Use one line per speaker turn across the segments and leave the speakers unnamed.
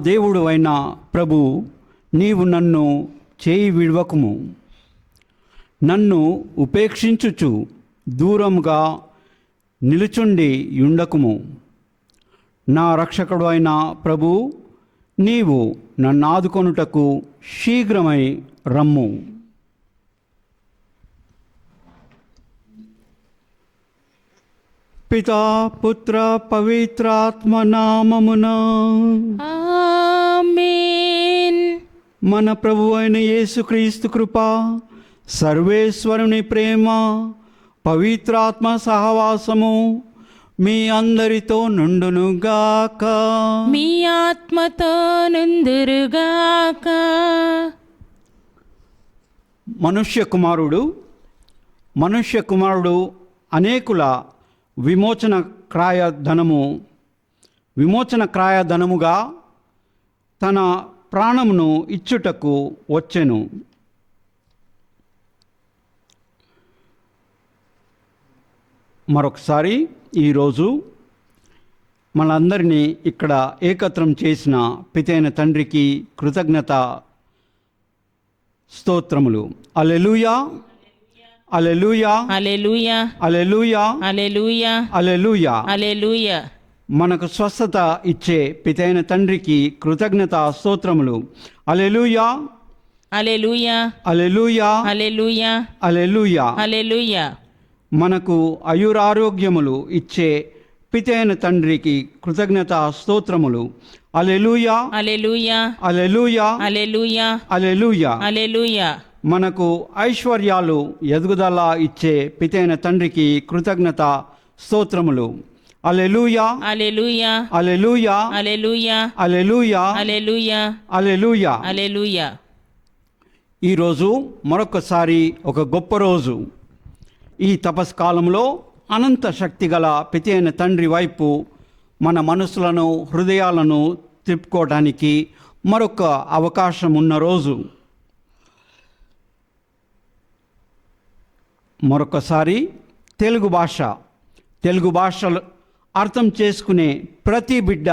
దేవుడు అయిన ప్రభు, నీవు నన్ను చేయి విడవకుము. నన్ను ఉపేక్షించుచు దూరముగా నిలుచుండి యుండకుము. నా రక్షకుడు అయిన ప్రభు, నీవు నన్ను ఆదుకొనుటకు శీఘ్రమై రమ్ము. పితా పుత్ర పవిత్రాత్మ నామమున
ఆమేన్.
మన ప్రభు అయిన యేసుక్రీస్తు కృప, సర్వేశ్వరుని ప్రేమ, పవిత్రాత్మ సహవాసము మీ అందరితో నుండునుగాక.
మీ ఆత్మతో నుందురుగాక.
మనుష్య కుమారుడు అనేకుల విమోచన క్రాయధనముగా తన ప్రాణమును ఇచ్చుటకు వచ్చెను. మరొకసారి ఈరోజు మనందరినీ ఇక్కడ ఏకత్రం చేసిన పితైన తండ్రికి కృతజ్ఞత స్తోత్రములు. హల్లెలూయా, హల్లెలూయా,
హల్లెలూయా,
హల్లెలూయా,
హల్లెలూయా,
హల్లెలూయా.
హల్లెలూయా.
మనకు స్వస్థత ఇచ్చే పితైన తండ్రికి కృతజ్ఞత స్తోత్రములు. హల్లెలూయా,
హల్లెలూయా,
హల్లెలూయా,
హల్లెలూయా,
హల్లెలూయా.
హల్లెలూయా.
మనకు ఆయురారోగ్యములు ఇచ్చే పితైన తండ్రికి కృతజ్ఞత స్తోత్రములు. హల్లెలూయా,
హల్లెలూయా,
హల్లెలూయా,
హల్లెలూయా,
హల్లెలూయా.
హల్లెలూయా.
మనకు ఐశ్వర్యాలు ఎదుగుదల ఇచ్చే పితైన తండ్రికి కృతజ్ఞత స్తోత్రములు. హల్లెలూయా,
హల్లెలూయా,
హల్లెలూయా,
హల్లెలూయా,
హల్లెలూయా,
హల్లెలూయా,
హల్లెలూయా.
హల్లెలూయా.
ఈరోజు మరొకసారి ఒక గొప్ప రోజు. ఈ తపస్కాలంలో అనంత శక్తి గల పితైన తండ్రి వైపు మన మనసులను, హృదయాలను తిప్పుకోవడానికి మరొక అవకాశం ఉన్న రోజు. మరొకసారి తెలుగు భాషలో అర్థం చేసుకునే ప్రతి బిడ్డ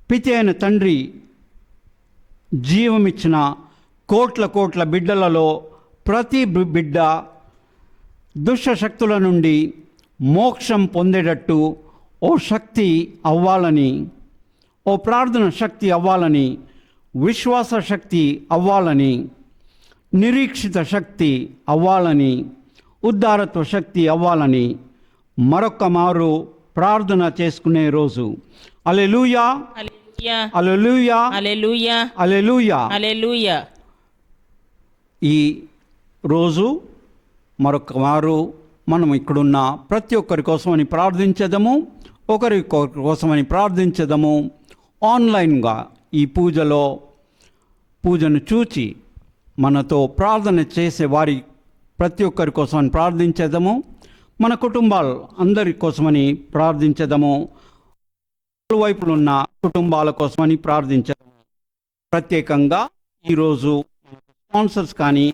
పితైన తండ్రి జీవమిచ్చిన కోట్ల బిడ్డలలో ప్రతి బిడ్డ దుష్ట శక్తుల నుండి మోక్షం పొందేటట్టు ఓ శక్తి అవ్వాలని, ఓ ప్రార్థన శక్తి అవ్వాలని, విశ్వాస శక్తి అవ్వాలని, నిరీక్షిత శక్తి అవ్వాలని, ఉద్ధారత్వ శక్తి అవ్వాలని మరొక్క మారు ప్రార్థన చేసుకునే రోజు. హల్లెలూయా,
హల్లెలూయా,
హల్లెలూయా,
హల్లెలూయా,
హల్లెలూయా.
హల్లెలూయా.
ఈ రోజు మరొక మారు మనం ఇక్కడున్న ప్రతి ఒక్కరి కోసమని ప్రార్థించేదము, ఒకరి కోసమని ప్రార్థించేదము. ఆన్లైన్గా ఈ పూజను చూచి మనతో ప్రార్థన చేసే వారి ప్రతి ఒక్కరి కోసమని ప్రార్థించేదము. మన కుటుంబాలు అందరి కోసమని ప్రార్థించేదము. వైపులు ఉన్న కుటుంబాల కోసమని ప్రార్థించేదము. ప్రత్యేకంగా ఈరోజు స్పాన్సర్స్ కానీ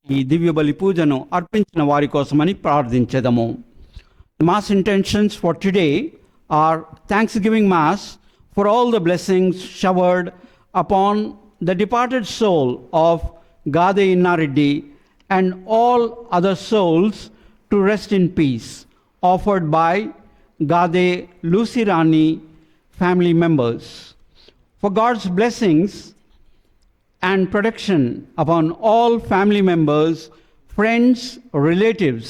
ఈ దివ్య బలి పూజను అర్పించిన వారి కోసమని ప్రార్థించేదము. Mass intentions for today are Thanksgiving Mass for all the blessings showered upon the departed soul of Gade Innareddy and all other souls to rest in peace, offered by Gade Lucy Rani family members. For God's blessings and protection upon all family members, friends, relatives,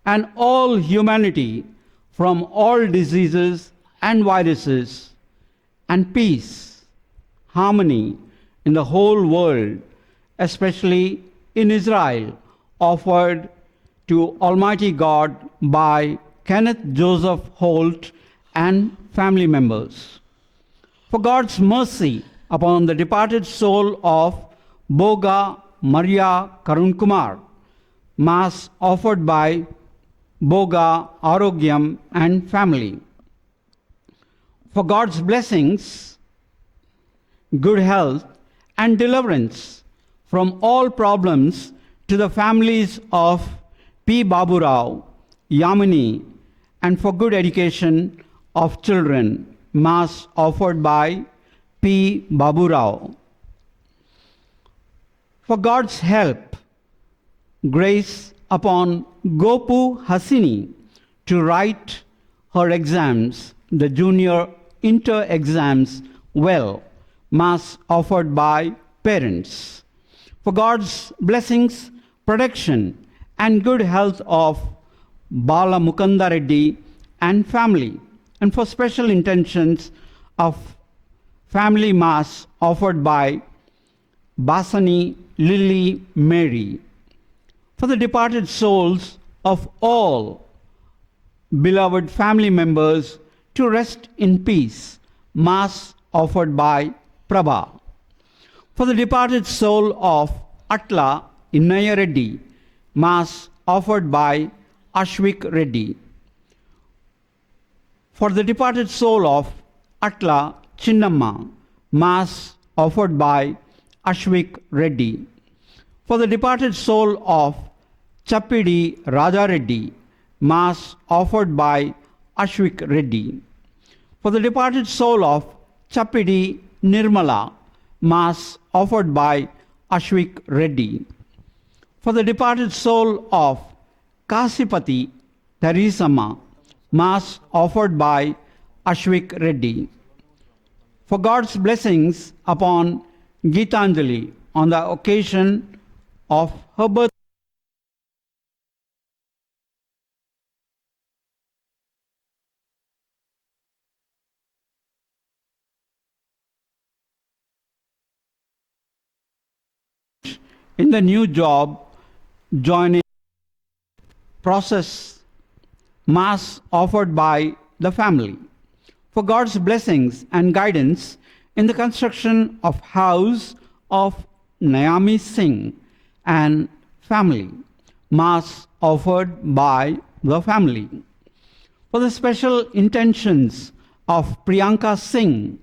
and all humanity from all diseases and viruses, and peace, harmony in the whole world, especially in Israel, offered to Almighty God by Kenneth Joseph Holt and family members. For God's mercy upon the departed soul of Boga Maria Karun Kumar, Mass offered by Boga Arogyam and family. For God's blessings, good health, and deliverance from all problems to the families of P. Babu Rao, Yamini, and for good education of children, Mass offered by P. Babu Rao. For God's help, grace upon Gopu Hasini to write her exams, the junior inter exams, well, mass offered by parents. For God's blessings, protection, and good health of Bala Mukunda Reddy and family, and for special intentions of family mass offered by Basani Lily Mary. For the departed souls of all beloved family members to rest in peace, mass offered by Prabha. For the departed soul of Atla Innaya Reddy, mass offered by Ashwik Reddy. For the departed soul of Atla Chinnamma, mass offered by Ashwik Reddy. For the departed soul of Chappidi Raja Reddy, mass offered by Ashwik Reddy. For the departed soul of Chappidi Nirmala, mass offered by Ashwik Reddy. For the departed soul of Kasipati Theresama, mass offered by Ashwik Reddy. For God's blessings upon Gitanjali on the occasion of her birth. In the new job, joining process, mass offered by the family. For God's blessings and guidance in the construction of house of Naomi Singh and family, mass offered by the family. For the special intentions of Priyanka Singh,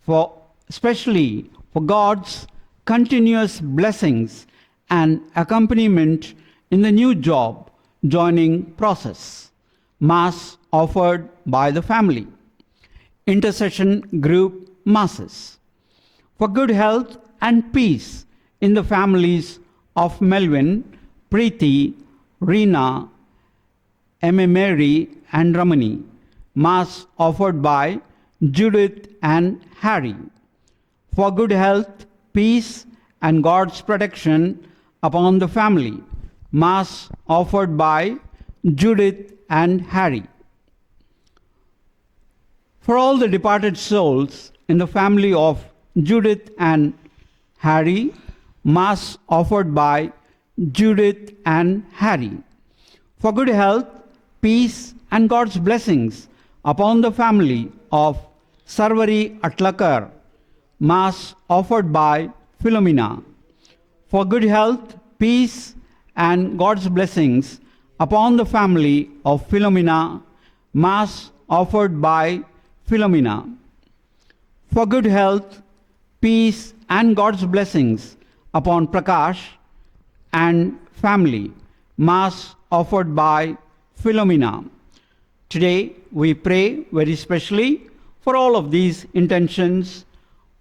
for especially for God's continuous blessings and accompaniment in the new job joining process, mass offered by the family. Intercession group masses. For good health and peace in the families of Melvin, Preeti, Reena, M.A. Mary and Ramani, mass offered by Judith and Harry. For good health, peace and God's protection upon the family, mass offered by Judith and Harry. For all the departed souls in the family of Judith and Harry, mass offered by Judith and Harry. For good health, peace and God's blessings upon the family of Sarvari Atlakar, mass offered by Philomena. For good health, peace and God's blessings upon the family of Philomena, mass offered by Philomena. For good health, peace and God's blessings upon Prakash and family, mass offered by Philomena. Today we pray very specially for all of these intentions.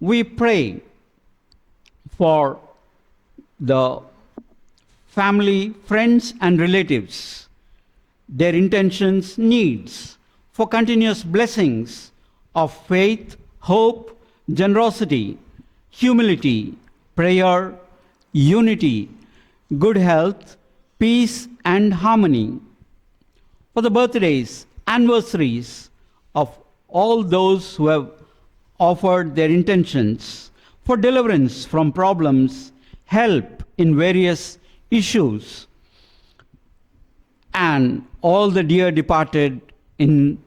We pray for the family, friends and relatives, their intentions, needs, for continuous blessings of faith, hope, generosity, humility, prayer, unity, good health, peace and harmony. For the birthdays, anniversaries of all those who have offered their intentions, for deliverance from problems, help in various issues, and all the dear departed in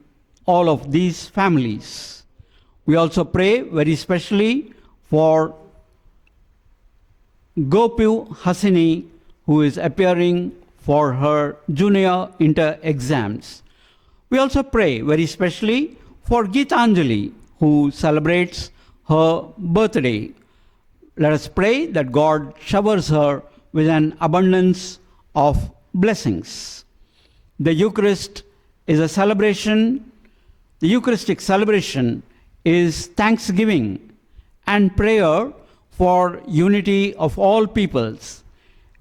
all of these families. We also pray very specially for Gopu Hasini, who is appearing for her junior inter exams. We also pray very specially for Gitanjali, who celebrates her birthday. Let us pray that God showers her with an abundance of blessings. The Eucharist is a celebration. The Eucharistic celebration is thanksgiving and prayer for unity of all peoples.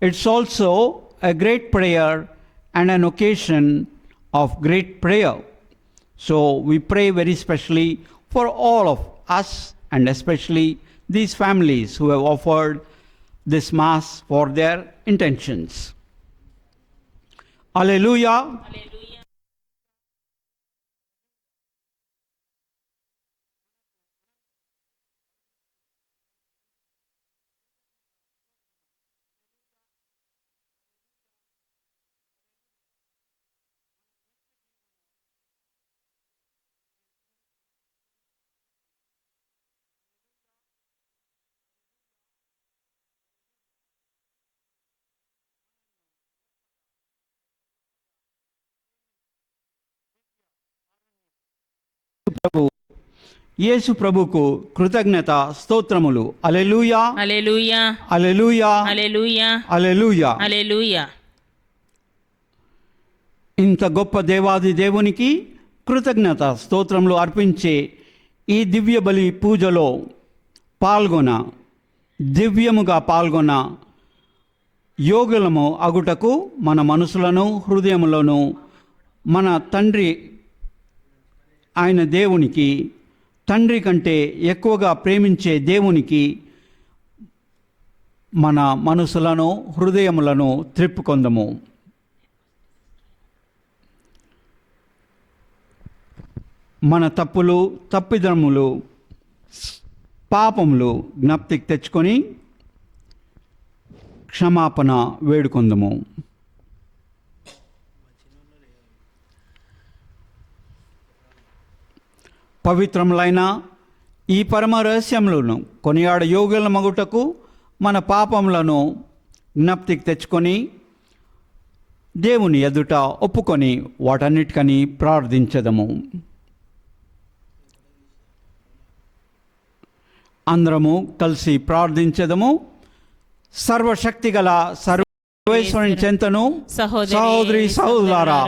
It's also a great prayer and an occasion of great prayer. So we pray very specially for all of us and especially these families who have offered this Mass for their intentions. Alleluia.
హల్లెలూయా.
యేసు ప్రభుకు కృతజ్ఞత స్తోత్రములు. హల్లెలూయా.
హల్లెలూయా.
హల్లెలూయా.
హల్లెలూయా.
హల్లెలూయా.
హల్లెలూయా.
ఇంత గొప్ప దేవాది దేవునికి కృతజ్ఞత స్తోత్రములు అర్పించే ఈ దివ్య బలి పూజలో దివ్యముగా పాల్గొన యోగులము అగుటకు మన మనసులను హృదయములను మన తండ్రి ఆయన దేవునికి, తండ్రి కంటే ఎక్కువగా ప్రేమించే దేవునికి మన మనసులను హృదయములను త్రిప్పుకొందము. మన తప్పులు, తప్పిదములు, పాపములు జ్ఞప్తికి తెచ్చుకొని క్షమాపణ వేడుకొందము. పవిత్రములైన ఈ పరమ రహస్యములను కొనియాడ యోగుల మగుటకు మన పాపములను జ్ఞప్తికి తెచ్చుకొని దేవుని ఎదుట ఒప్పుకొని వాటన్నిటికని ప్రార్థించదము. అందరము కలిసి ప్రార్థించదము. సర్వశక్తి గల సర్వేశ్వరుని చెంతను సహోదరి సహోదరులారా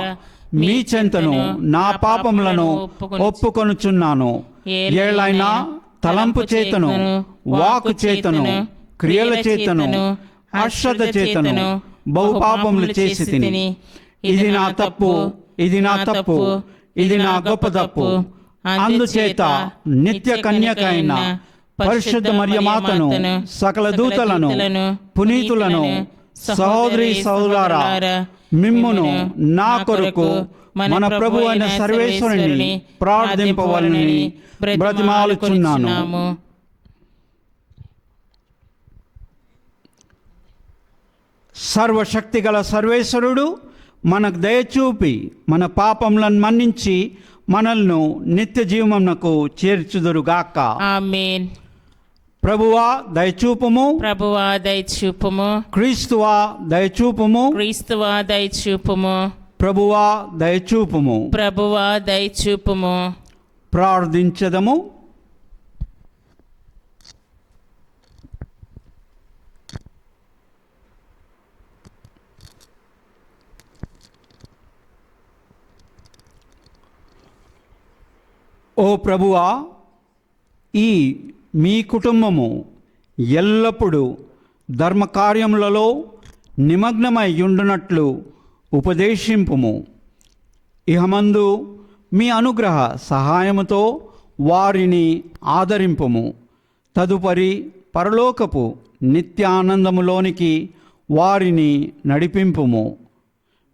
మీ చెంతను నా పాపములను ఒప్పుకొనుచున్నాను. ఏళ్ళైనా తలంపు చేతను, వాకు చేతను, క్రియల చేతను, అశ్రద్ధ చేతను బహుపాపములు చేసి తిని. ఇది నా తప్పు, ఇది నా తప్పు, ఇది నా గొప్ప తప్పు. అందుచేత నిత్య కన్యకైన పరిశుద్ధ మరియమాతను, సకల దూతలను, పునీతులను, సహోదరి సహోదరులారా మిమ్మును నా కొరకు మన ప్రభు అయిన సర్వేశ్వరుని ప్రార్థింపవలనని బ్రతిమాలుచున్నాను. సర్వశక్తి గల సర్వేశ్వరుడు మనకు దయచూపి మన పాపములను మన్నించి మనల్ని నిత్య జీవమునకు చేర్చుదురుగాక.
ఆమేన్.
ప్రభువా దయచూపుము.
ప్రభువా దయచూపుము.
క్రీస్తువా దయచూపుము.
క్రీస్తువా దయచూపుము.
ప్రభువా దయచూపుము.
ప్రభువా దయచూపుము.
ప్రార్థించదము. ఓ ప్రభువా, ఈ మీ కుటుంబము ఎల్లప్పుడూ ధర్మకార్యములలో నిమగ్నమై ఉండునట్లు ఉపదేశింపుము. ఇహమందు మీ అనుగ్రహ సహాయముతో వారిని ఆదరింపుము. తదుపరి పరలోకపు నిత్యానందములోనికి వారిని నడిపింపుము.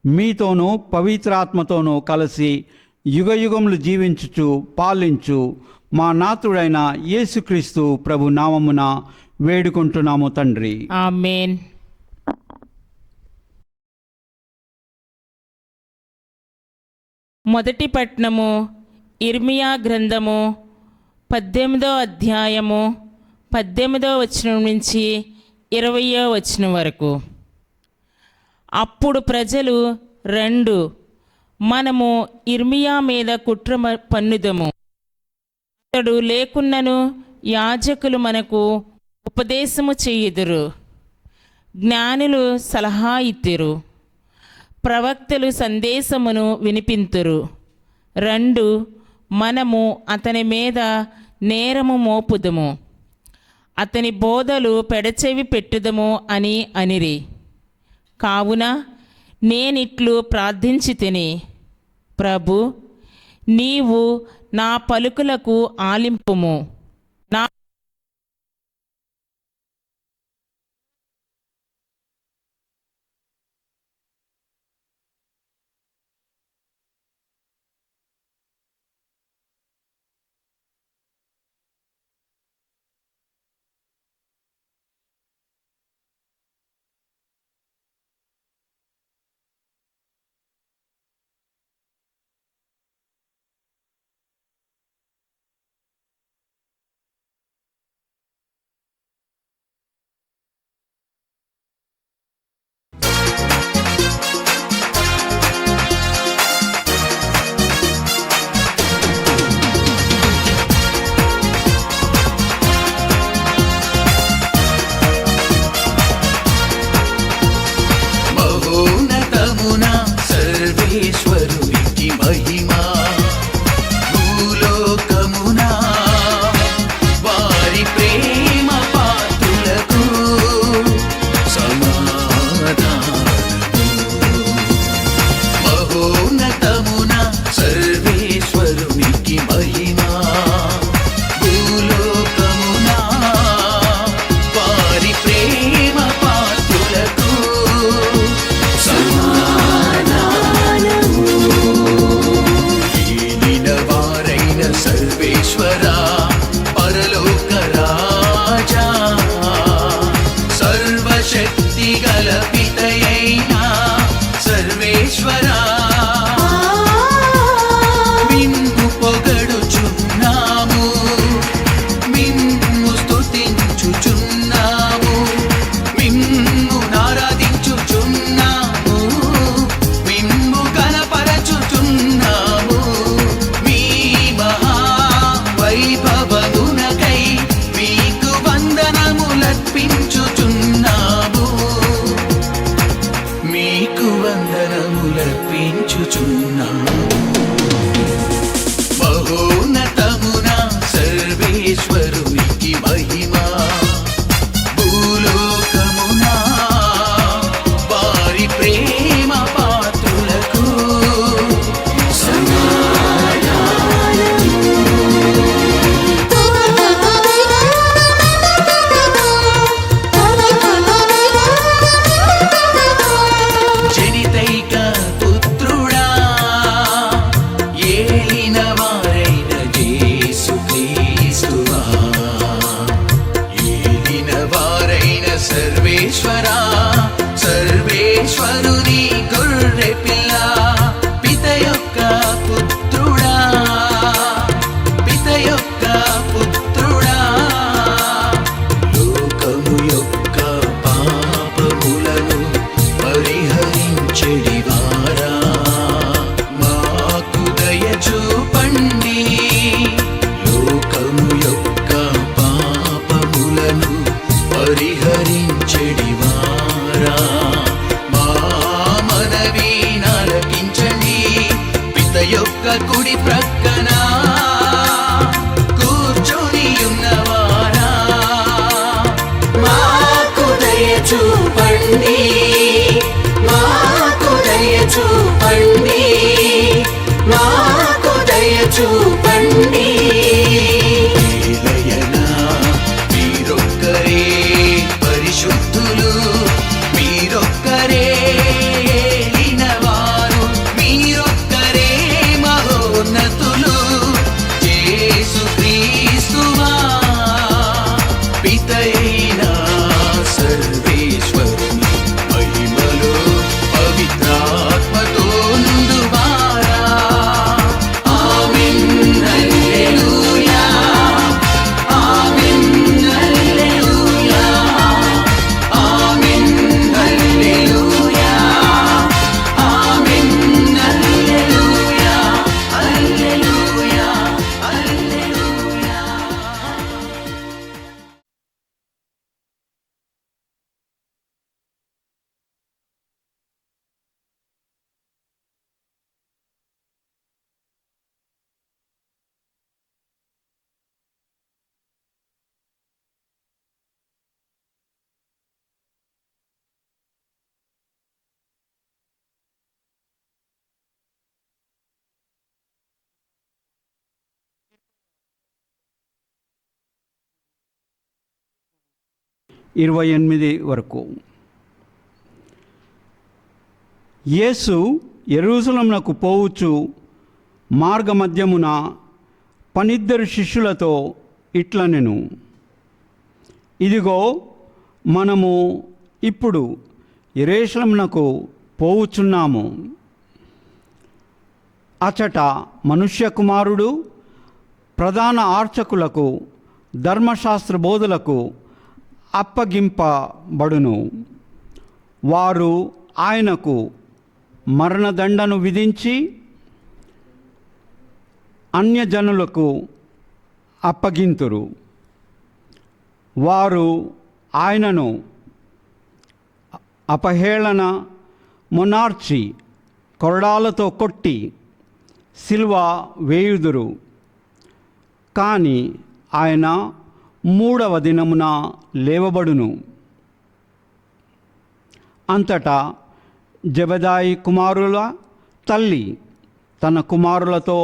మీతోనూ పవిత్రాత్మతోనూ కలిసి యుగయుగములు జీవించుచు పాలించు మా నాథుడైన యేసుక్రీస్తు ప్రభు నామమున వేడుకుంటున్నాము తండ్రి.
ఆమేన్. మొదటి పట్నము ఇర్మియా గ్రంథము 18వ అధ్యాయము 18వ వచనం నుంచి 20వ వచనం వరకు. అప్పుడు ప్రజలు, రెండు మనము ఇర్మియా మీద కుట్ర పన్నుదము, అతడు లేకున్నను యాజకులు మనకు ఉపదేశము చేయుదురు, జ్ఞానులు సలహా ఇత్తురు, ప్రవక్తలు సందేశమును వినిపింతురు. రెండు మనము అతని మీద నేరము మోపుదము, అతని బోధలు పెడచెవి పెట్టుదము అని అనిరి. కావున నేనిట్లు ప్రార్థించి తిని, ప్రభు, నీవు నా పలుకులకు ఆలింపుము. నా
సర్వేశ్వరునికి మహిమా, భూలోకమున వారి ప్రేమ పాత్రులకు సమాధానము. మహోన్నతమున సర్వేశ్వరునికి మహిమా, భూలోకమున వారి ప్రేమ పాత్రులకు సర్వేశ్వరా, పరలోక రాజా, సర్వశక్తి గల పితయైన సర్వేశ్వరా, మిమ్ము పొగడుచున్నాము, మిమ్ము స్తుతించుచున్నాము, మిమ్ము ఆరాధించుచున్నాము, మిమ్ము గణపరచుచున్నాము. వైభవమునకై మీకు వందనములర్పించుచున్నాము, మీకు వందనములర్పించుచున్నాము. మహోన్నతమున సర్వేశ్వరునికి మహిమా, భూలోకమున వారి ప్రేమ పాత్రులకు జనితైక పుత్రుడా, ఏలిన వారైన యేసుక్రీస్తువా, ఏలిన వారైన సర్వేశ్వరా, సర్వేశ్వరుని గొర్రె పిల్ల, పిత యొక్క పుత్రుడా, పిత యొక్క పుత్రుడా, లోకము యొక్క పాపములను పరిహరించెడివారా, మాకు దయ చూపండి. లోకము యొక్క పాపములను పరిహరించెడివారా, మా మనవి నాలకించండి. పిత యొక్క కుడి ప్రక్కన కూర్చొని ఉన్నవారా, మాకు దయ చూపండి, మాకు దయ చూపండి, మాకు దయ చూపండి. ఏలయనా మీరొక్కరే పరిశుద్ధులు, మీరొక్కరే ఏలినవారు, మీరొక్కరే మహోన్నతులు.
28 వరకు. యేసు యెరూషలేమునకు పోవచ్చు మార్గమధ్యమున 12 శిష్యులతో ఇట్లనెను, ఇదిగో మనము ఇప్పుడు యెరూషలేమునకు పోవుచున్నాము. అచట మనుష్య కుమారుడు ప్రధాన అర్చకులకు ధర్మశాస్త్ర బోధులకు అప్పగింపబడును. వారు ఆయనకు మరణదండను విధించి అన్యజనులకు అప్పగింతురు. వారు ఆయనను అపహేళన మొనార్చి కొరడాలతో కొట్టి సిలువ వేయుదురు. కానీ ఆయన 3వ దినమున లేవబడును. అంతటా జెబెదాయి కుమారుల తల్లి తన కుమారులతో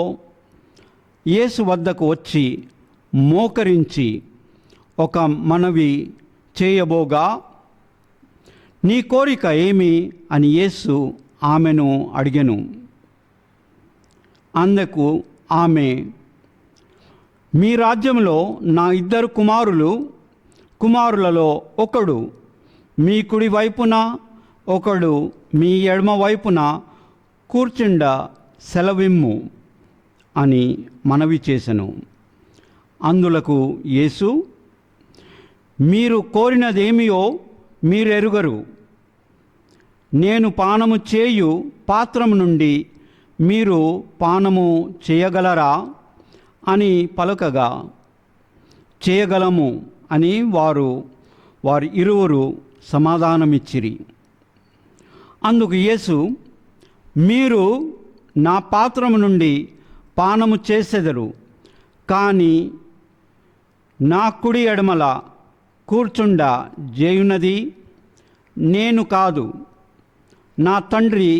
యేసు వద్దకు వచ్చి మోకరించి ఒక మనవి చేయబోగా, నీ కోరిక ఏమి అని యేసు ఆమెను అడిగెను. అందుకు ఆమె, మీ రాజ్యంలో నా 2 కుమారులలో ఒకడు మీ కుడి వైపున ఒకడు మీ ఎడమ వైపున కూర్చుండ సెలవిమ్ము అని మనవి చేసెను. అందులకు యేసు, మీరు కోరినదేమియో మీరెరుగరు. నేను పానము చేయు పాత్రము నుండి మీరు పానము చేయగలరా అని పలుకగా, చేయగలము అని వారి ఇరువురు సమాధానమిచ్చిరి. అందుకు యేసు, మీరు నా పాత్రము నుండి పానము చేసెదరు, కానీ నా కుడి ఎడమల కూర్చుండ చేయున్నది నేను కాదు, నా తండ్రి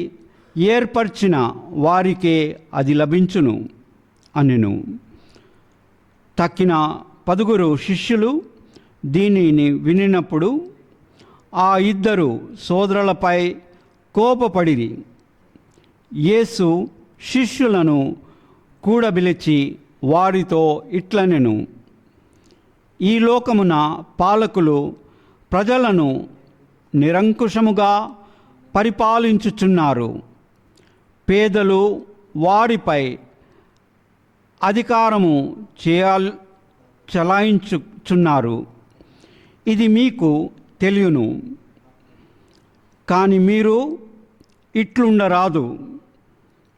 ఏర్పరిచిన వారికే అది లభించును అనెను. తక్కిన 10 శిష్యులు దీనిని వినినప్పుడు ఆ 2 సోదరులపై కోపపడిరి. యేసు శిష్యులను కూడబిలిచి వారితో ఇట్లనెను, ఈ లోకమున పాలకులు ప్రజలను నిరంకుశముగా పరిపాలించుచున్నారు. పేదలు వారిపై అధికారము చలాయించుచున్నారు. ఇది మీకు తెలియను. కానీ మీరు ఇట్లుండరాదు.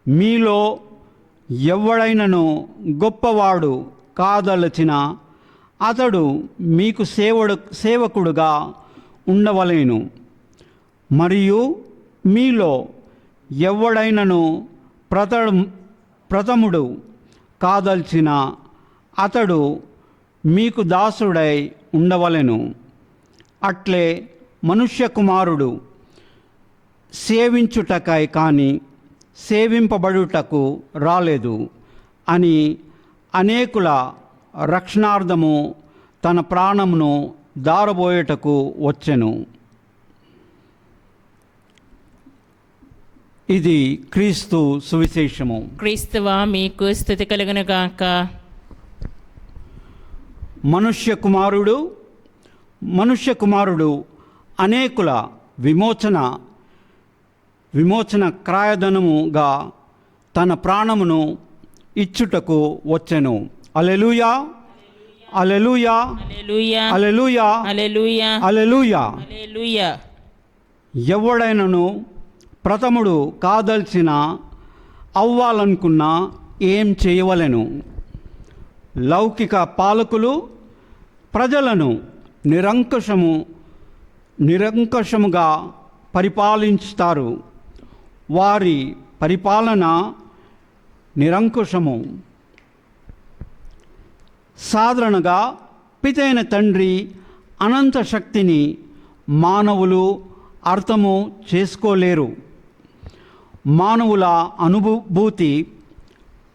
మీలో ఎవడైనను గొప్పవాడు కాదలచిన అతడు మీకు సేవకుడుగా ఉండవలేను. మరియు మీలో ఎవడైనను ప్రథముడు కాదల్చిన అతడు మీకు దాసుడై ఉండవలెను. అట్లే మనుష్య కుమారుడు సేవించుటకై కానీ సేవింపబడుటకు రాలేదు అని అనేకుల రక్షణార్థము తన ప్రాణమును దారబోయేటకు వచ్చెను. ఇది క్రీస్తు సువిశేషము.
క్రీస్తువా మీకు స్తుతి కలుగును గాక.
మనుష్య కుమారుడు అనేకుల విమోచన క్రయధనముగా తన ప్రాణమును ఇచ్చుటకు వచ్చెను. హల్లెలూయా, హల్లెలూయా, హల్లెలూయా, హల్లెలూయా, హల్లెలూయా, హల్లెలూయా. ఎవడైనను ప్రథముడు కాదల్చిన అవ్వాలనుకున్నా ఏం చేయవలెను? లౌకిక పాలకులు ప్రజలను నిరంకుశముగా పరిపాలించుతారు. వారి పరిపాలన నిరంకుశము. సాధారణంగా పితైన తండ్రి అనంత శక్తిని మానవులు అర్థము చేసుకోలేరు. మానవుల అనుభూతి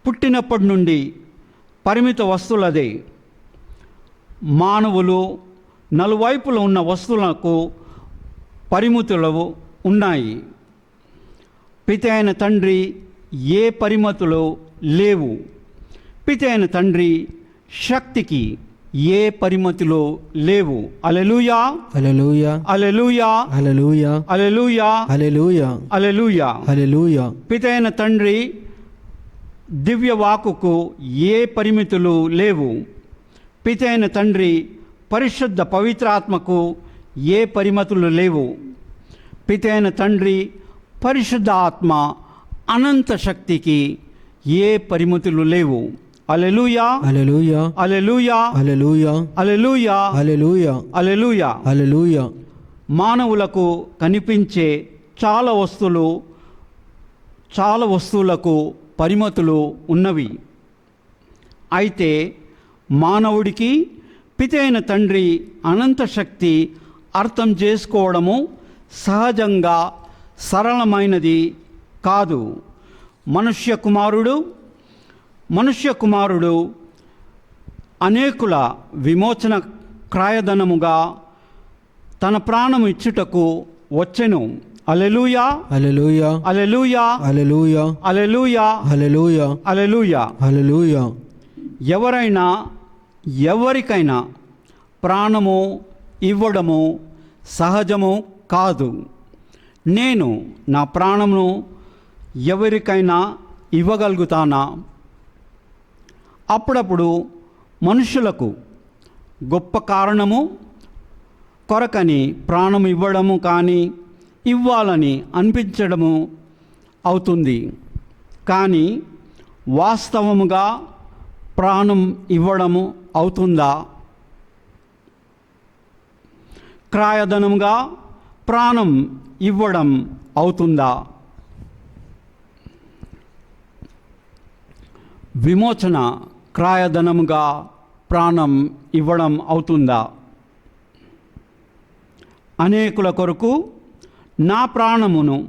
పుట్టినప్పటి నుండి పరిమిత వస్తువులదే. మానవులు నలువైపులు ఉన్న వస్తువులకు పరిమితులు ఉన్నాయి. పిత అయిన తండ్రి ఏ పరిమితులు లేవు. పిత అయిన తండ్రి శక్తికి ఏ పరిమితులు లేవు. హల్లెలూయా,
హల్లెలూయా,
హల్లెలూయా,
హల్లెలూయా,
హల్లెలూయా,
హల్లెలూయా,
హల్లెలూయా.
హల్లెలూయా.
పిత అయిన తండ్రి దివ్య వాక్కుకు ఏ పరిమితులు లేవు. పిత అయిన తండ్రి పరిశుద్ధ పవిత్రాత్మకు ఏ పరిమితులు లేవు. పిత అయిన తండ్రి పరిశుద్ధ ఆత్మ అనంత శక్తికి ఏ పరిమితులు లేవు. హల్లెలూయా,
హల్లెలూయా,
హల్లెలూయా,
హల్లెలూయా,
హల్లెలూయా,
హల్లెలూయా,
హల్లెలూయా.
హల్లెలూయా.
మానవులకు కనిపించే చాలా వస్తువులకు పరిమితులు ఉన్నవి. అయితే మానవుడికి పిత అయిన తండ్రి అనంత శక్తి అర్థం చేసుకోవడము సహజంగా సరళమైనది కాదు. మనుష్య కుమారుడు అనేకుల విమోచన క్రయధనముగా తన ప్రాణము ఇచ్చుటకు వచ్చెను. హల్లెలూయా,
హల్లెలూయా,
హల్లెలూయా,
హల్లెలూయా,
హల్లెలూయా,
హల్లెలూయా,
హల్లెలూయా.
హల్లెలూయా.
ఎవరికైనా ప్రాణము ఇవ్వడము సహజము కాదు. నేను నా ప్రాణమును ఎవరికైనా ఇవ్వగలుగుతానా? అప్పుడప్పుడు మనుషులకు గొప్ప కారణము కొరకని ప్రాణం ఇవ్వడము కానీ ఇవ్వాలని అనిపించడము అవుతుంది. కానీ వాస్తవముగా ప్రాణం ఇవ్వడము అవుతుందా? క్రయధనముగా ప్రాణం ఇవ్వడం అవుతుందా? విమోచన క్రయధనముగా ప్రాణం ఇవ్వడం అవుతుందా? అనేకుల కొరకు నా ప్రాణమును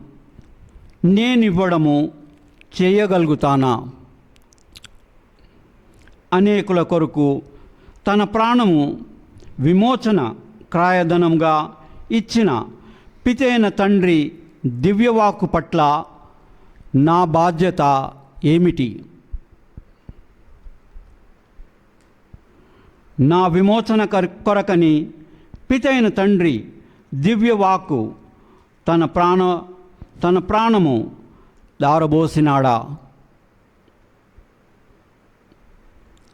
నేనివ్వడము చేయగలుగుతానా? అనేకుల కొరకు తన ప్రాణము విమోచన క్రయధనంగా ఇచ్చిన పిత అయిన తండ్రి దివ్యవాక్కు పట్ల నా బాధ్యత ఏమిటి? నా విమోచన కొరకని పిత అయిన తండ్రి దివ్యవాక్కు తన ప్రాణము దారబోసినాడా?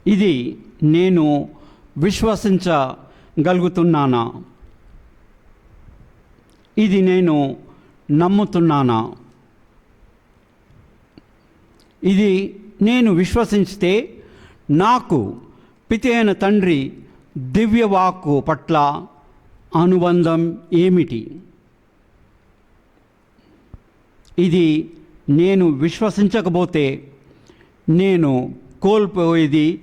ఇది నేను విశ్వసించగలుగుతున్నానా? ఇది నేను నమ్ముతున్నానా? ఇది నేను విశ్వసిస్తే నాకు పిత అయిన తండ్రి దివ్యవాక్కు పట్ల అనుబంధం ఏమిటి? ఇది నేను విశ్వసించకపోతే నేను కోల్పోయేది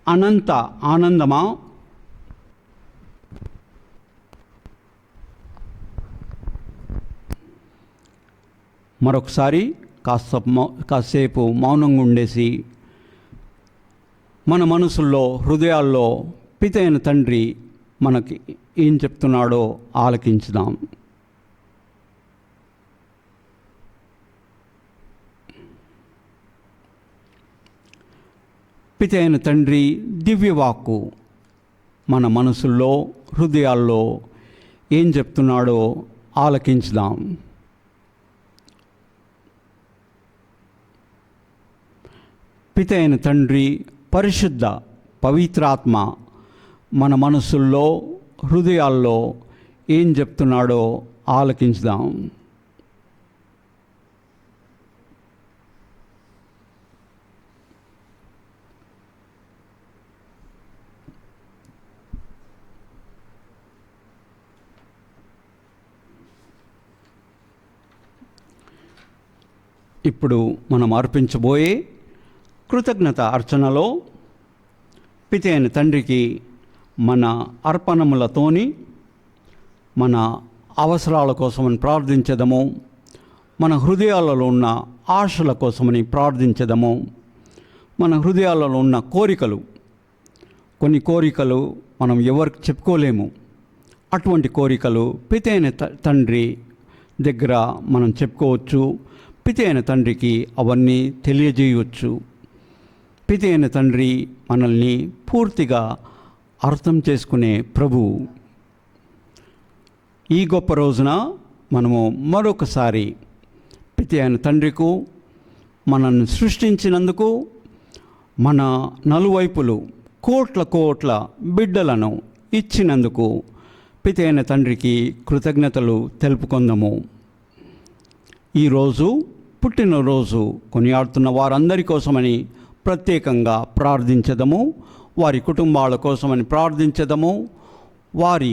అనంత ఆనందమా? మరొకసారి కాసేపు మౌనంగా ఉండేసి మన మనసుల్లో హృదయాల్లో పిత అయిన తండ్రి మనకి ఏం చెప్తున్నాడో ఆలకించుదాం. పిత అయిన తండ్రి దివ్యవాక్కు మన మనసుల్లో హృదయాల్లో ఏం చెప్తున్నాడో ఆలకించుదాం. పిత అయిన తండ్రి పరిశుద్ధ పవిత్రాత్మ మన మనసుల్లో హృదయాల్లో ఏం చెప్తున్నాడో ఆలకించుదాం. ఇప్పుడు మనం అర్పించబోయే కృతజ్ఞత అర్చనలో పిత అయిన తండ్రికి మన అర్పణములతోని మన అవసరాల కోసమని ప్రార్థించదము, మన హృదయాలలో ఉన్న ఆశల కోసమని ప్రార్థించదము, మన హృదయాలలో ఉన్న కోరికలు కొన్ని కోరికలు మనం ఎవరికి చెప్పుకోలేము. అటువంటి కోరికలు పితి అయిన తండ్రి దగ్గర మనం చెప్పుకోవచ్చు. పితి అయిన తండ్రికి అవన్నీ తెలియజేయవచ్చు. పితి అయిన తండ్రి మనల్ని పూర్తిగా అర్థం చేసుకునే ప్రభువు. ఈ గొప్ప రోజున మనము మరొకసారి పితి అయిన తండ్రికు, మనల్ని సృష్టించినందుకు, మన నలువైపులు కోట్ల కోట్ల బిడ్డలను ఇచ్చినందుకు పితి అయిన తండ్రికి కృతజ్ఞతలు తెలుపుకుందాము. ఈరోజు పుట్టినరోజు కొనియాడుతున్న వారందరి కోసమని ప్రత్యేకంగా ప్రార్థించదము. వారి కుటుంబాల కోసమని ప్రార్థించదము. వారి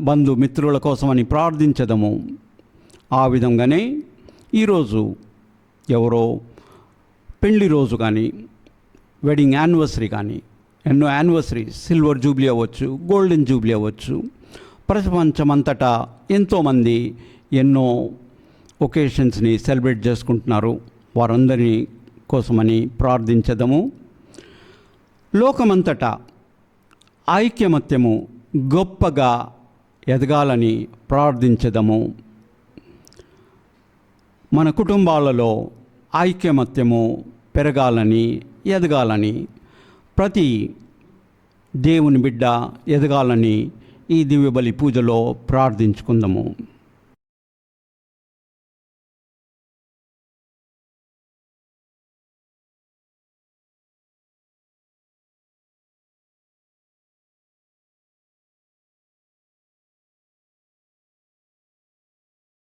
బంధుమిత్రుల కోసమని ప్రార్థించదము. ఆ విధంగానే ఈరోజు ఎవరో పెళ్లి రోజు కానీ, వెడ్డింగ్ యానివర్సరీ కానీ, ఎన్నో యానివర్సరీ, సిల్వర్ జూబ్లీ అవ్వచ్చు, గోల్డెన్ జూబ్లీ అవ్వచ్చు, ప్రపంచమంతటా ఎంతోమంది ఎన్నో ఒకేషన్స్ని సెలబ్రేట్ చేసుకుంటున్నారు. వారందరి కోసమని ప్రార్థించదము. లోకమంతటా ఐక్యమత్యము గొప్పగా ఎదగాలని ప్రార్థించదము. మన కుటుంబాలలో ఐక్యమత్యము పెరగాలని, ఎదగాలని, ప్రతి దేవుని బిడ్డ ఎదగాలని ఈ దివ్యబలి పూజలో ప్రార్థించుకుందాము.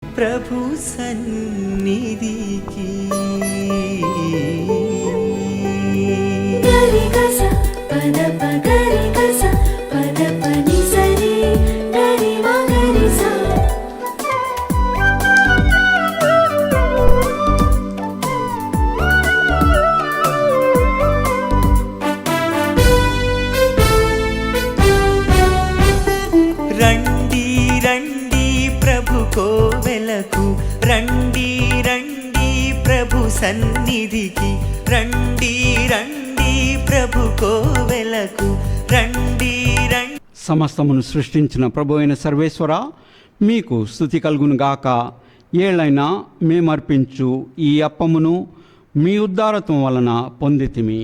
ప్రభు సన్నిధికి
గరి గస పద పగరి గస పద పని సరి గరి మగరి సా
రండి రండి ప్రభు కోవెలకు, రండి రండి ప్రభు సన్నిధికి, రండి రండి ప్రభు కోవెలకు, రండి రండి.
సమస్తమును సృష్టించిన ప్రభు అయిన సర్వేశ్వర, మీకు స్తుతి కలుగును గాక. ఏళ్ళైనా మేమర్పించు ఈ అప్పమును మీ ఉద్ధారత్వం వలన పొందితిమి.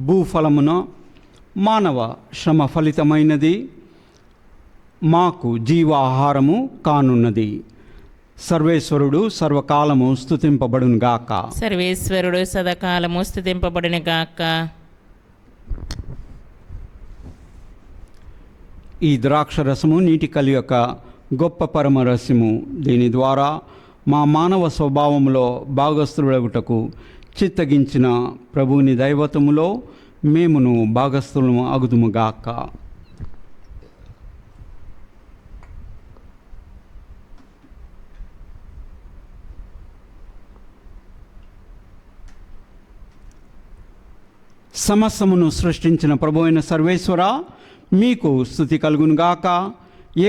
భూఫలమున మానవ శ్రమ ఫలితమైనది మాకు జీవాహారము కానున్నది. సర్వేశ్వరుడు సర్వకాలము స్తుతింపబడును గాక.
సర్వేశ్వరుడు సదాకాలము స్తుతింపబడును గాక.
ఈ ద్రాక్షరసము నీటి కలి యొక్క గొప్ప పరమరస్యము. దీని ద్వారా మా మానవ స్వభావంలో భాగస్థులగుటకు చిత్తగించిన ప్రభువుని దైవత్వములో మేమును భాగస్థులము అగుదుముగాక. సమస్తమును సృష్టించిన ప్రభు అయిన సర్వేశ్వర, మీకు స్తుతి కలుగునుగాక.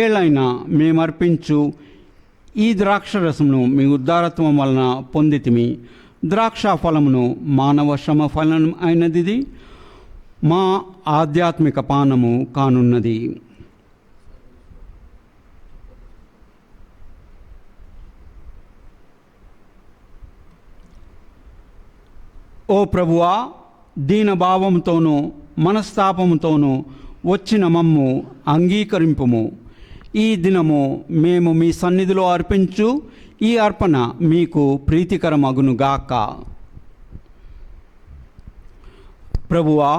ఏళ్ళైనా మేమర్పించు ఈ ద్రాక్షరసమును మీ ఉద్ధారత్వం వలన పొందితిమి. ద్రాక్ష ఫలమును మానవ శ్రమ ఫలం అయినది మా ఆధ్యాత్మిక పానము కానున్నది. ఓ ప్రభువా, దీనభావంతోనూ మనస్తాపముతోనూ వచ్చిన మమ్ము అంగీకరింపుము. ఈ దినము మేము మీ సన్నిధిలో అర్పించు ఈ అర్పణ మీకు ప్రీతికరమగునుగాక. ప్రభువా,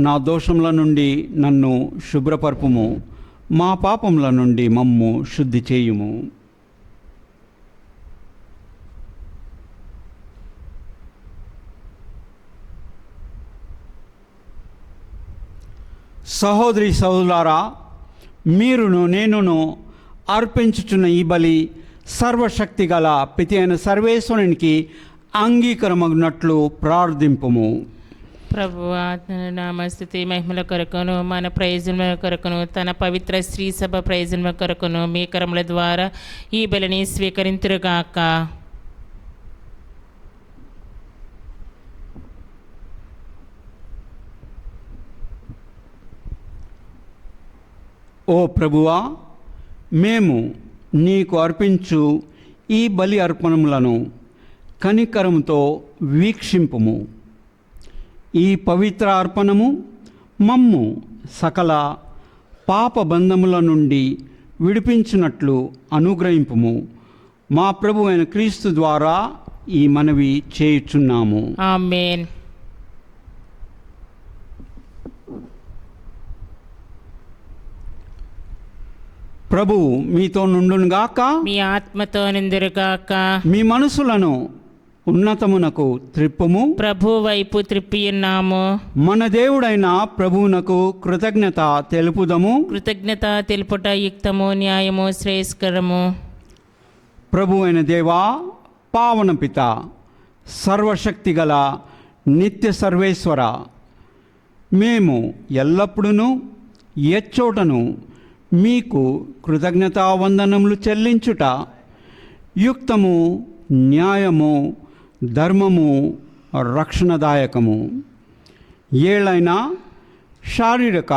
నా దోషముల నుండి నన్ను శుభ్రపరపుము, మా పాపముల నుండి మమ్ము శుద్ధి చేయుము. సహోదరి సహోదరులారా, మీరును నేనును అర్పించుచున్న ఈ బలి సర్వశక్తి గల పితి అయిన సర్వేశ్వరునికి అంగీకారమగినట్లు ప్రార్థింపుము.
ప్రభువా, తన నామస్తుతి మహిమల కొరకును మన ప్రయోజనముల కొరకును తన పవిత్ర స్త్రీ సభ ప్రయోజనముల కొరకును మీ కరముల ద్వారా ఈ బలిని స్వీకరింతురుగాక.
ఓ ప్రభువా, మేము నీకు అర్పించు ఈ బలి అర్పణములను కనికరముతో వీక్షింపుము. ఈ పవిత్ర అర్పణము మమ్ము సకల పాపబంధముల నుండి విడిపించినట్లు అనుగ్రహింపుము. మా ప్రభు అయిన క్రీస్తు ద్వారా ఈ మనవి చేయుచున్నాము.
ఆమేన్.
ప్రభువు మీతో నుండునుగాక.
మీ ఆత్మతో నిందురుగాక.
మీ మనసులను ఉన్నతమునకు త్రిప్పుము.
ప్రభు వైపు త్రిప్పియున్నాము.
మన దేవుడైన ప్రభువునకు కృతజ్ఞత తెలుపుదము.
కృతజ్ఞత తెలుపుట యుక్తము, న్యాయము, శ్రేయస్కరము.
ప్రభు అయిన దేవా, పావన పిత, సర్వశక్తిగల నిత్య సర్వేశ్వర, మేము ఎల్లప్పుడూ ఎచ్చోటను మీకు కృతజ్ఞతావందనములు చెల్లించుట యుక్తము, న్యాయము, ధర్మము, రక్షణదాయకము. ఏళ్ళైనా శారీరక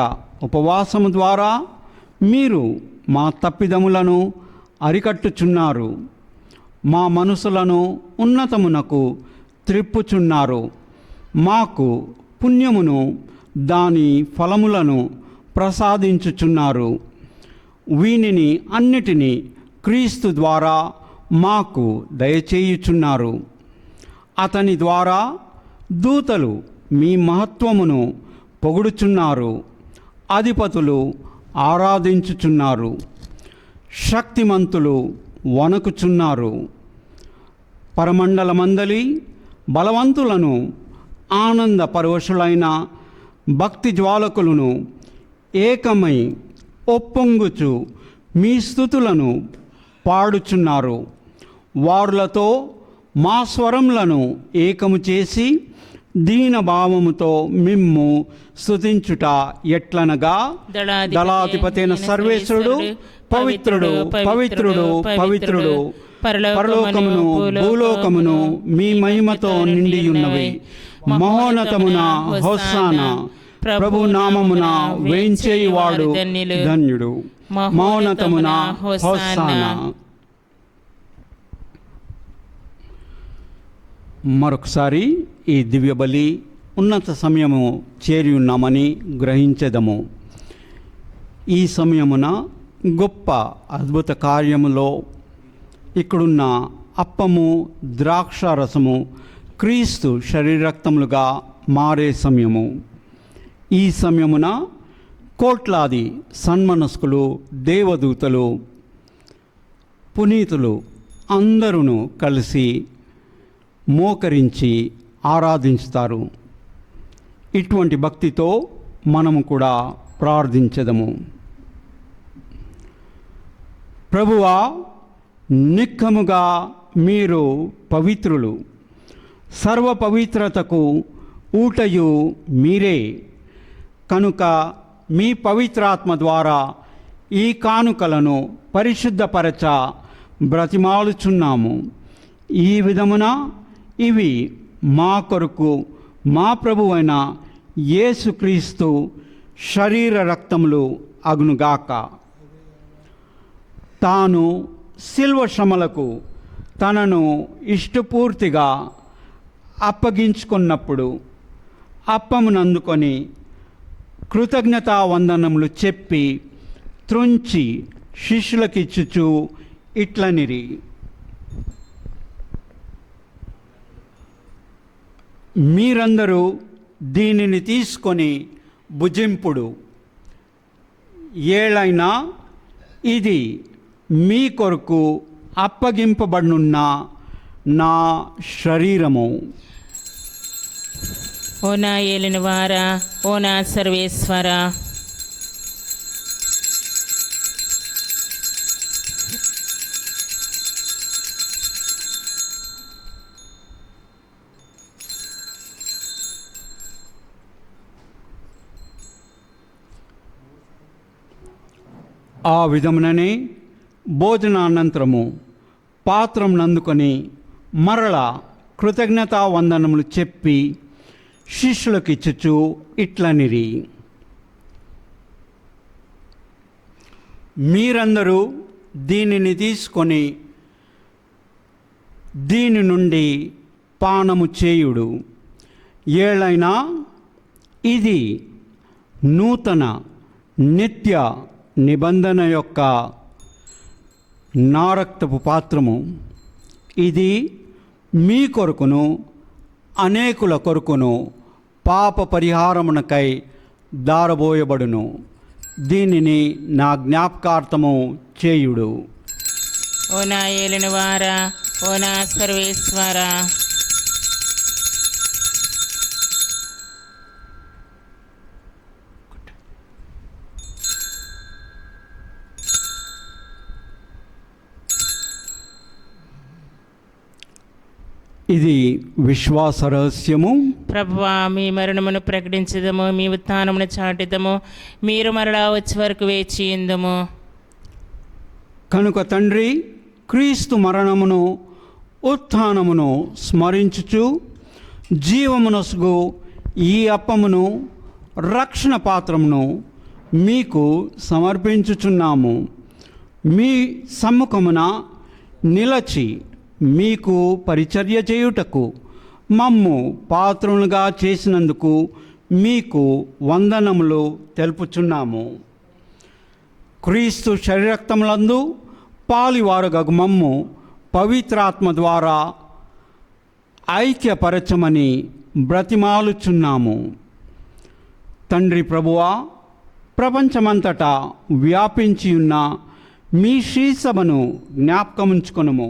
ఉపవాసము ద్వారా మీరు మా తప్పిదములను అరికట్టుచున్నారు. మా మనసులను ఉన్నతమునకు త్రిప్పుచున్నారు. మాకు పుణ్యమును, దాని ఫలములను ప్రసాదించుచున్నారు. వీనిని అన్నిటినీ క్రీస్తు ద్వారా మాకు దయచేయుచున్నారు. అతని ద్వారా దూతలు మీ మహత్వమును పొగుడుచున్నారు. అధిపతులు ఆరాధించుచున్నారు. శక్తిమంతులు వణకుచున్నారు. పరమండలమందలి బలవంతులను, ఆనంద పరవశులైన భక్తి జ్వాలకులను ఏకమై ఒప్పొంగుచు మీ స్తుతులను పాడుచున్నారు. వారులతో మా స్వరములను ఏకము చేసి దీనభావముతో మిమ్ము స్తుతించుట ఎట్లనగా, దళాధిపతైన సర్వేశ్వరుడు పవిత్రుడు, పవిత్రుడు, పవిత్రుడు, పరలోకమును భూలోకమును మీ మహిమతో నిండియున్నవి. మహోన్నతమున హోసానా, ప్రభు నామమున వేంచేయువాడు ధన్యుడు. మహోన్నతమున హోసానా. మరొకసారి ఈ దివ్య బలి ఉన్నత సమయము చేరి ఉన్నామని గ్రహించెదము. ఈ సమయమున గొప్ప అద్భుత కార్యములో ఇక్కడున్న అప్పము, ద్రాక్ష రసము క్రీస్తు శరీరక్తములుగా మారే సమయము. ఈ సమయమున కోట్లాది సన్మనస్కులు, దేవదూతలు, పునీతులు అందరూ కలిసి మోకరించి ఆరాధించుతారు. ఇటువంటి భక్తితో మనము కూడా ప్రార్థించెదము. ప్రభువా, నిక్కముగా మీరు పవిత్రులు. సర్వ పవిత్రతకు ఊటయు మీరే. కనుక మీ పవిత్రాత్మ ద్వారా ఈ కానుకలను పరిశుద్ధపరచ బ్రతిమాలుచున్నాము. ఈ విధమున ఇవి మా కొరకు మా ప్రభువైన యేసుక్రీస్తు శరీర రక్తములు అగునుగాక. తాను శిల్వ శ్రమలకు తనను ఇష్టపూర్తిగా అప్పగించుకున్నప్పుడు అప్పమునందుకొని కృతజ్ఞతా వందనములు చెప్పి త్రుంచి శిష్యులకిచ్చుచు ఇట్లనిరి, మీరందరూ దీనిని తీసుకొని భుజింపుడు. ఏలైనా ఇది మీ కొరకు అప్పగింపబడినున్న నా శరీరము.
ఓ నా ఏలిన వారా, ఓ నా సర్వేశ్వర,
ఆ విధముననే భోజనానంతరము పాత్రమునందుకొని మరల కృతజ్ఞతా వందనములు చెప్పి శిష్యులకు ఇచ్చుచు ఇట్లనిరి, మీరందరూ దీనిని తీసుకొని దీని నుండి పానము చేయుడు. ఏలైనా ఇది నూతన నిత్య నిబంధన యొక్క నా రక్తపు పాత్రము. ఇది మీ కొరకును అనేకుల కొరకును పాప పరిహారమునకై దారబోయబడును. దీనిని నా జ్ఞాపకార్థము చేయుడు.
ఓ నా ఏలిన వారా, ఓ నా సర్వేశ్వరా,
ఇది విశ్వాస రహస్యము.
ప్రభువా, మీ మరణమును ప్రకటించదము, మీ ఉత్థానమును చాటిదము, మీరు మరలా వచ్చే వరకు వేచి ఉందుము.
కనుక తండ్రి, క్రీస్తు మరణమును ఉత్థానమును స్మరించుచు జీవమునసుగు ఈ అప్పమును రక్షణ పాత్రమును మీకు సమర్పించుచున్నాము. మీ సమ్ముఖమున నిలచి మీకు పరిచర్య చేయుటకు మమ్ము పాత్రులుగా చేసినందుకు మీకు వందనములు తెలుపుచున్నాము. క్రీస్తు శరీరక్తములందు పాలివారుగగు మమ్ము పవిత్రాత్మ ద్వారా ఐక్యపరచమని బ్రతిమాలుచున్నాము. తండ్రి ప్రభువా, ప్రపంచమంతటా వ్యాపించి ఉన్న మీ శ్రీసభను జ్ఞాపకముంచుకొనుము.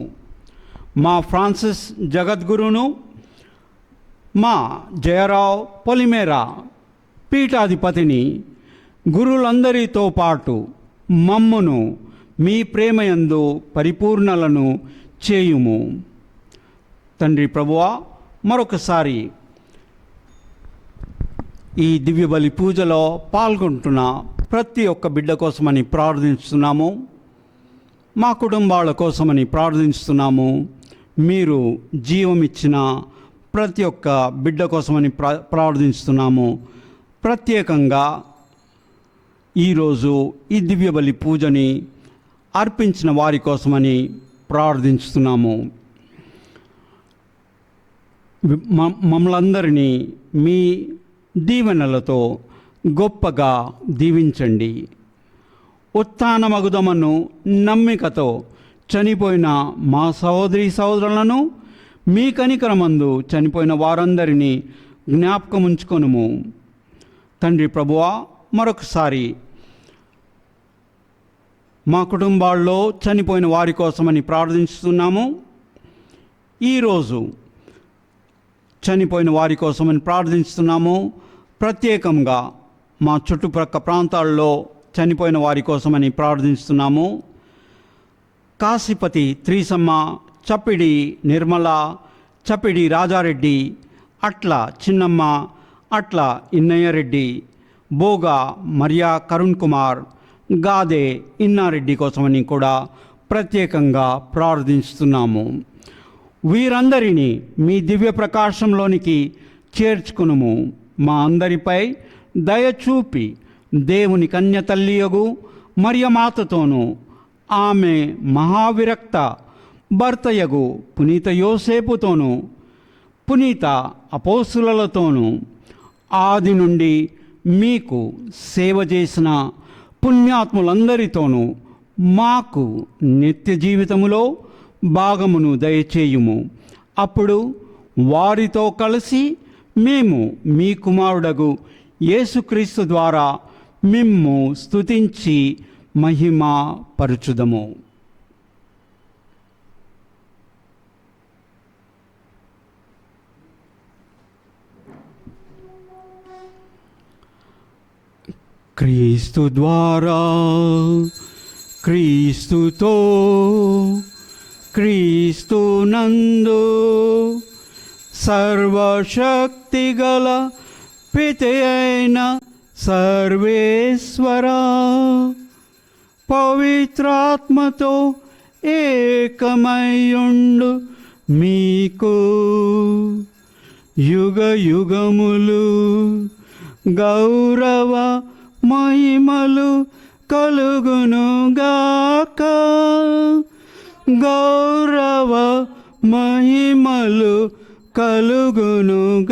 మా ఫ్రాన్సిస్ జగద్గురును, మా జయరావు పొలిమేరా పీఠాధిపతిని, గురులందరితో పాటు మమ్మును మీ ప్రేమయందు పరిపూర్ణలను చేయుము. తండ్రి ప్రభువా, మరొకసారి ఈ దివ్య బలి పూజలో పాల్గొంటున్న ప్రతి ఒక్క బిడ్డ కోసమని ప్రార్థిస్తున్నాము. మా కుటుంబాల కోసమని ప్రార్థిస్తున్నాము. మీరు జీవమిచ్చిన ప్రతి ఒక్క బిడ్డ కోసమని ప్రార్థిస్తున్నాము. ప్రత్యేకంగా ఈరోజు ఈ దివ్య బలి పూజని అర్పించిన వారి కోసమని ప్రార్థిస్తున్నాము. మమ్మల్ందరినీ మీ దీవెనలతో గొప్పగా దీవించండి. ఉత్థానమగుదమను నమ్మికతో చనిపోయిన మా సహోదరి సహోదరులను, మీ కనికరమందు చనిపోయిన వారందరినీ జ్ఞాపకముంచుకొనుము. తండ్రి ప్రభువా, మరొకసారి మా కుటుంబాల్లో చనిపోయిన వారి కోసమని ప్రార్థిస్తున్నాము. ఈరోజు చనిపోయిన వారి కోసమని ప్రార్థిస్తున్నాము. ప్రత్యేకంగా మా చుట్టుప్రక్క ప్రాంతాల్లో చనిపోయిన వారి కోసమని ప్రార్థిస్తున్నాము. కాశీపతి త్రీసమ్మ, చప్పిడి నిర్మల, చప్పిడి రాజారెడ్డి, అట్ల చిన్నమ్మ, అట్ల ఇన్నయ్యరెడ్డి, బోగా మరియా కరుణ్ కుమార్, గాదే ఇన్నారెడ్డి కోసమని కూడా ప్రత్యేకంగా ప్రార్థిస్తున్నాము. వీరందరినీ మీ దివ్య ప్రకాశంలోనికి చేర్చుకునుము. మా అందరిపై దయచూపి దేవుని కన్య తల్లియగు మరియమాతతోనూ, ఆమె మహావిరక్త భర్తయగు పునీత యోసేపుతోనూ, పునీత అపోస్తులతోనూ, ఆది నుండి మీకు సేవ చేసిన పుణ్యాత్ములందరితోనూ మాకు నిత్య జీవితములో భాగమును దయచేయుము. అప్పుడు వారితో కలిసి మేము మీ కుమారుడగు యేసుక్రీస్తు ద్వారా మిమ్ము స్తుతించి మహిమ పరచుదము. క్రీస్తు ద్వారా, క్రీస్తుతో, క్రీస్తునందు సర్వశక్తిగల పిత అయిన సర్వేశ్వరా, పవిత్రాత్మతో ఏకమయుండు మీకు యుగ యుగములు గౌరవ మహిమలు కలుగునుగాక. గౌరవ మహిమలు కలుగునుగాక.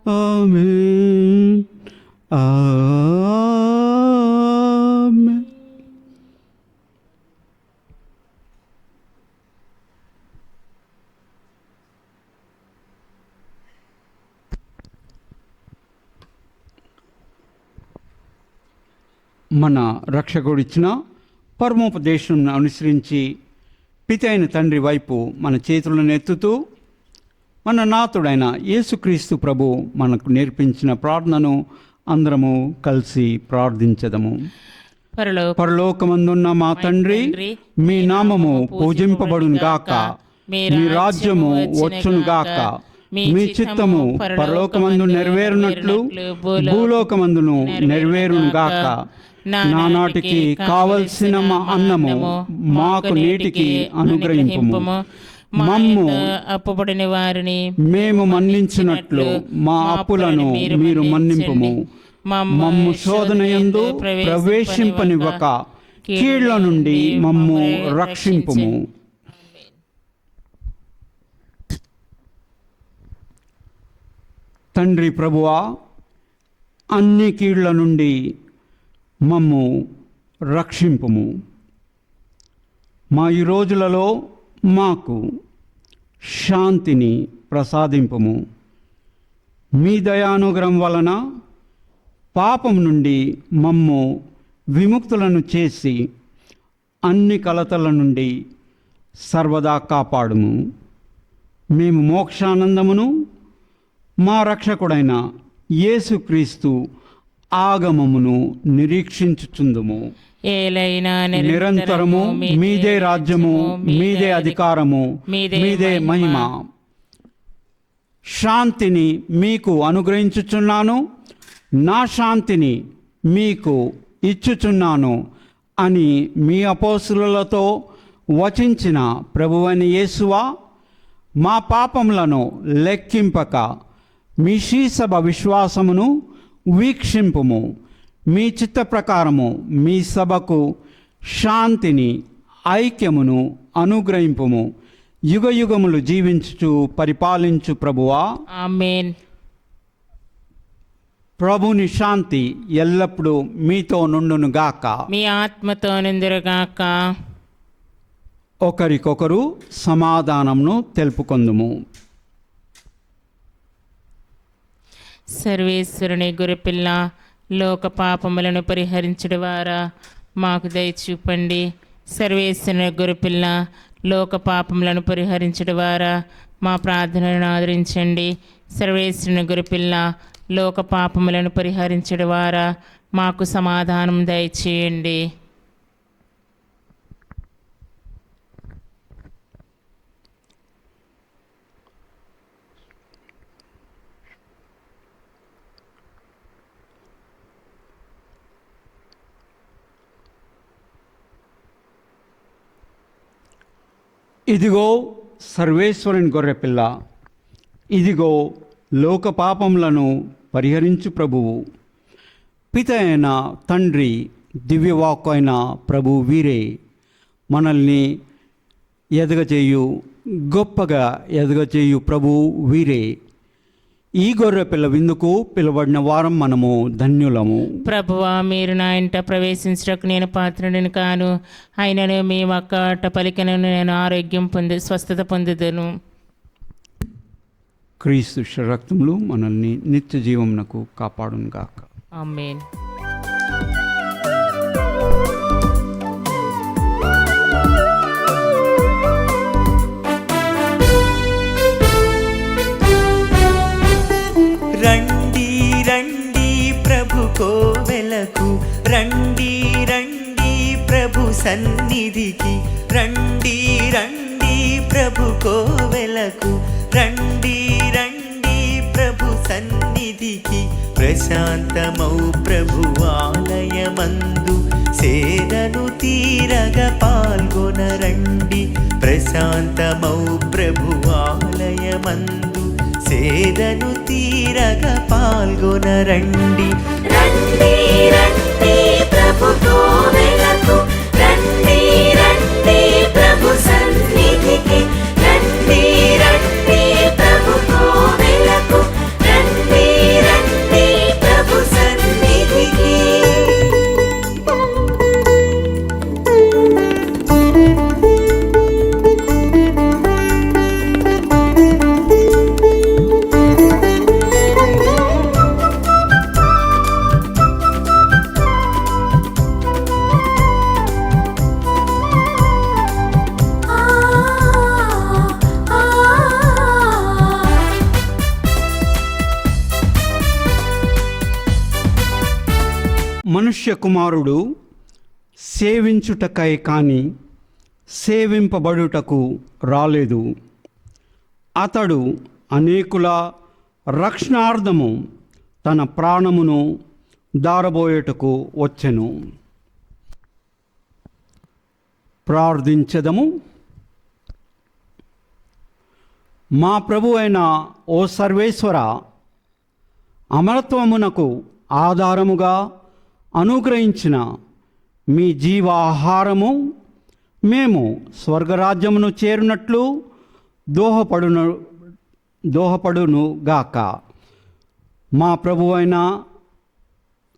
ఆమేన్. ఆమేన్. మన రక్షకుడిచ్చిన పరమోపదేశం అనుసరించి పిత అయిన తండ్రి వైపు మన చేతులను ఎత్తుతూ మన నాథుడైన యేసుక్రీస్తు ప్రభు మనకు నేర్పించిన ప్రార్థనను అందరము కలిసి ప్రార్థించదము. పరలోకమందున్న మా తండ్రి, మీ నామము పూజింపబడును గాక. మీ రాజ్యము వచ్చును గాక. మీ చిత్తము పరలోకమందు నెరవేరునట్లు భూలోకమందును నెరవేరును గాక. నానాటికి కావలసిన మా అన్నము మాకు నేటికి అనుగ్రహింపుము. మమ్ము
అప్పుబడిన వారిని
మేము మన్నించినట్లు మా అప్పులను మీరు మన్నింపుము. మమ్ము శోధనయందు ప్రవేశింపనివ్వక కీళ్ల నుండి మమ్ము రక్షింపుము. తండ్రి ప్రభువా, అన్ని కీళ్ల నుండి మమ్ము రక్షింపుము. మా ఈ రోజులలో మాకు శాంతిని ప్రసాదింపుము. మీ దయానుగ్రహం వలన పాపం నుండి మమ్ము విముక్తులను చేసి అన్ని కలతల నుండి సర్వదా కాపాడుము. మేము మోక్షానందమును మా రక్షకుడైన యేసుక్రీస్తు ఆగమమును నిరీక్షించుచుందుము.
ఏలైనా
నిరంతరము మీదే రాజ్యము, మీదే అధికారము, మీదే మహిమ. శాంతిని మీకు అనుగ్రహించుచున్నాను, నా శాంతిని మీకు ఇచ్చుచున్నాను అని మీ అపోస్తులతో వచించిన ప్రభువైన యేసువా, మా పాపములను లెక్కింపక మీ శ్రీసభ విశ్వాసమును వీక్షింపుము. మీ చిత్త ప్రకారము మీ సభకు శాంతిని, ఐక్యమును అనుగ్రహింపుము. యుగ యుగములు జీవించుచు పరిపాలించు ప్రభువా,
ఆమేన్.
ప్రభుని శాంతి ఎల్లప్పుడూ మీతో నుండును గాక.
మీ ఆత్మతో నిందురుగాక.
ఒకరికొకరు సమాధానమును తెలుపుకొందుము.
సర్వేశ్వరుని గురుపిల్ల, లోక పాపములను పరిహరించుడు వారా మాకు దయచూపండి. సర్వేశ్వరుని గురుపిల్ల, లోక పాపములను పరిహరించుడు వారా మా ప్రార్థనలను ఆదరించండి. సర్వేశ్వరుని గురుపిల్ల, లోక పాపములను పరిహరించుడు వారా మాకు సమాధానం దయచేయండి.
ఇదిగో సర్వేశ్వరుని గొర్రెపిల్ల, ఇదిగో లోక పాపములను పరిహరించు ప్రభువు. పిత అయిన తండ్రి, దివ్యవాక్కు అయిన ప్రభు వీరే మనల్ని ఎదగచేయు, గొప్పగా ఎదగచేయు ప్రభు వీరే. ఈ గొర్రెపిల్ల విందుకు పిలువబడిన వారం మనము ధన్యులము.
ప్రభువా, మీరు నా ఇంట ప్రవేశించడానికి నేను పాత్రుడిని కాను. అయినను మీ ఒక్క పలికను నేను ఆరోగ్యం స్వస్థత పొందుదును.
క్రీస్తు రక్తములు మనల్ని నిత్య జీవమునకు కాపాడును గాక.
ఆమేన్.
రండి రండి ప్రభు కోవెలకు, రండి రండి ప్రభు సన్నిధికి, రండి రండి ప్రభు కోవెలకు, రండి రండి ప్రభు సన్నిధికి. ప్రశాంతమౌ ప్రభు ఆలయమందు సేదను తీరగా పాల్గొనరండి. ప్రశాంతమౌ ప్రభు ఆలయమందు సేదను తీరగా పాల్గొనరండి.
రండి రండి ప్రభు కోవెలకు, రండి రండి ప్రభు సన్నిధికి, రండి రండి ప్రభు కోవెలకు, రండి రండి ప్రభు సన్నిధికి. ఆ ఆ
మనుష్య కుమారుడు సేవించుటకై కాని సేవింపబడుటకు రాలేదు. అతడు అనేకుల రక్షణార్థము తన ప్రాణమును దారబోయేటకు వచ్చెను. ప్రార్థించెదము. మా ప్రభు అయిన ఓ సర్వేశ్వర, అమరత్వమునకు ఆధారముగా అనుగ్రహించిన మీ జీవాహారము మేము స్వర్గరాజ్యమును చేరినట్లు దోహపడునుగాక. మా ప్రభు అయిన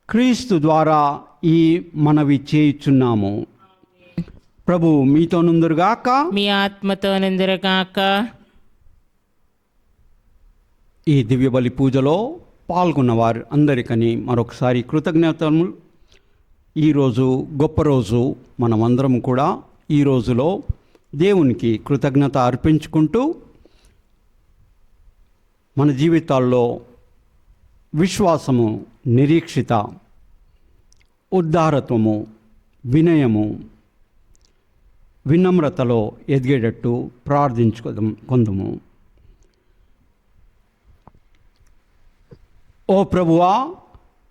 క్రీస్తు ద్వారా ఈ మనవి చేయుచున్నాము. ప్రభు మీతో నుందురుగాక.
మీ ఆత్మతో నిందురుగాక.
ఈ దివ్య బలి పూజలో పాల్గొన్న వారు అందరికని మరొకసారి కృతజ్ఞతలు. ఈరోజు గొప్ప రోజు. మనమందరం కూడా ఈ రోజులో దేవునికి కృతజ్ఞత అర్పించుకుంటూ మన జీవితాల్లో విశ్వాసము, నిరీక్షిత, ఉద్ధారత్వము, వినయము, వినమ్రతలో ఎదిగేటట్టు కొందుము. ఓ ప్రభువా,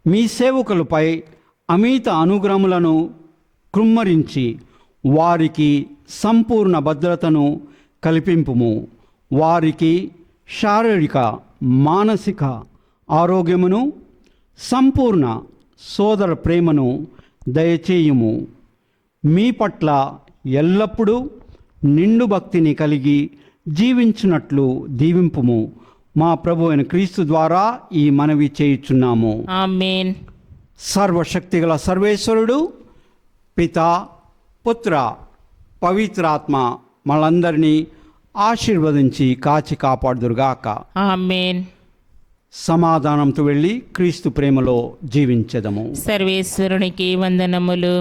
మీ సేవకులపై అమిత అనుగ్రహములను కృమ్మరించి వారికి సంపూర్ణ భద్రతను కల్పింపుము. వారికి శారీరక, మానసిక ఆరోగ్యమును, సంపూర్ణ సోదర ప్రేమను దయచేయుము. మీ పట్ల ఎల్లప్పుడూ నిండు భక్తిని కలిగి జీవించినట్లు దీవింపుము. మా ప్రభు అయిన క్రీస్తు ద్వారా ఈ మనవి చేయుచున్నాము.
ఆమేన్.
సర్వశక్తిగల సర్వేశ్వరుడు, పితా, పుత్ర, పవిత్రాత్మ మనందరినీ ఆశీర్వదించి కాచి కాపాడుదురుగాక.
ఆమేన్.
సమాధానంతో వెళ్ళి క్రీస్తు ప్రేమలో జీవించెదము.
సర్వేశ్వరునికి వందనములు.